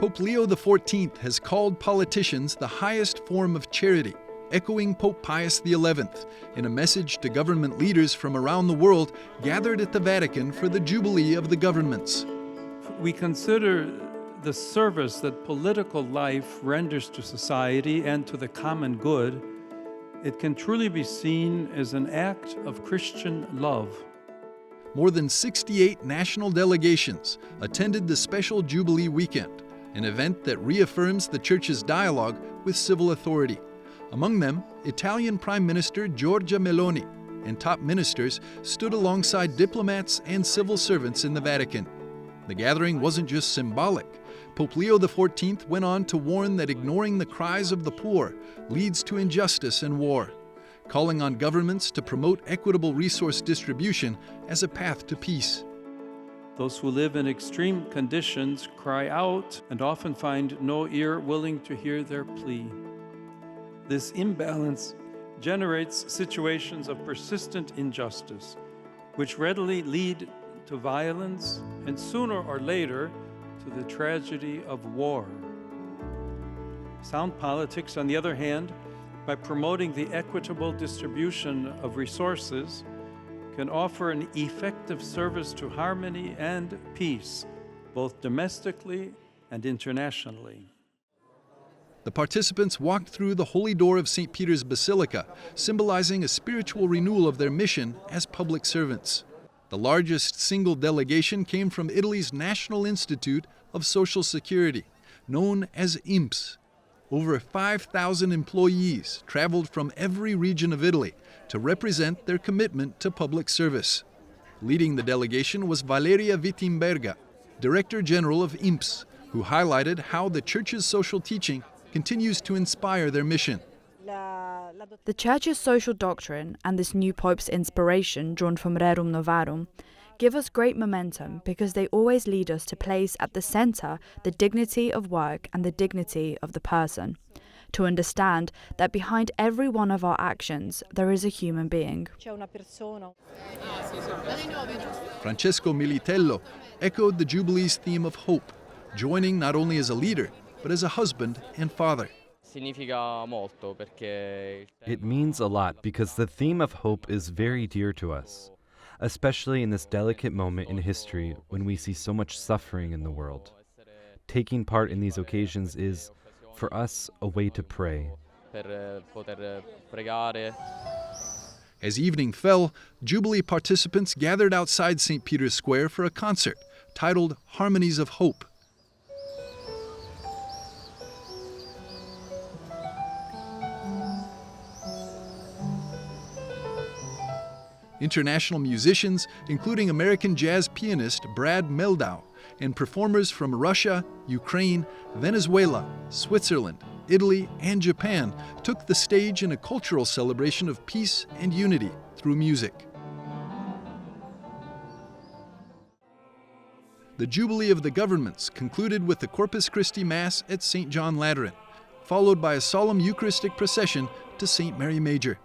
Pope Leo XIV has called politicians the highest form of charity, echoing Pope Pius XI in a message to government leaders from around the world gathered at the Vatican for the Jubilee of the Governments. We consider the service that political life renders to society and to the common good. It can truly be seen as an act of Christian love. More than 68 national delegations attended the special Jubilee weekend, an event that reaffirms the Church's dialogue with civil authority. Among them, Italian Prime Minister Giorgia Meloni and top ministers stood alongside diplomats and civil servants in the Vatican. The gathering wasn't just symbolic. Pope Leo XIV went on to warn that ignoring the cries of the poor leads to injustice and war, calling on governments to promote equitable resource distribution as a path to peace. Those who live in extreme conditions cry out and often find no ear willing to hear their plea. This imbalance generates situations of persistent injustice, which readily lead to violence and sooner or later to the tragedy of war. Sound politics, on the other hand, by promoting the equitable distribution of resources, can offer an effective service to harmony and peace, both domestically and internationally. The participants walked through the Holy Door of St. Peter's Basilica, symbolizing a spiritual renewal of their mission as public servants. The largest single delegation came from Italy's National Institute of Social Security, known as INPS. Over 5,000 employees traveled from every region of Italy to represent their commitment to public service. Leading the delegation was Valeria Wittenberger, Director General of INPS, who highlighted how the Church's social teaching continues to inspire their mission. The Church's social doctrine and this new Pope's inspiration drawn from Rerum Novarum give us great momentum because they always lead us to place at the center the dignity of work and the dignity of the person, to understand that behind every one of our actions there is a human being. Francesco Militello echoed the Jubilee's theme of hope, joining not only as a leader, but as a husband and father. It means a lot because the theme of hope is very dear to us, especially in this delicate moment in history when we see so much suffering in the world. Taking part in these occasions is, for us, a way to pray. As evening fell, Jubilee participants gathered outside St. Peter's Square for a concert titled Harmonies of Hope. International musicians, including American jazz pianist Brad Mehldau, and performers from Russia, Ukraine, Venezuela, Switzerland, Italy, and Japan took the stage in a cultural celebration of peace and unity through music. The Jubilee of the Governments concluded with the Corpus Christi Mass at St. John Lateran, followed by a solemn Eucharistic procession to St. Mary Major.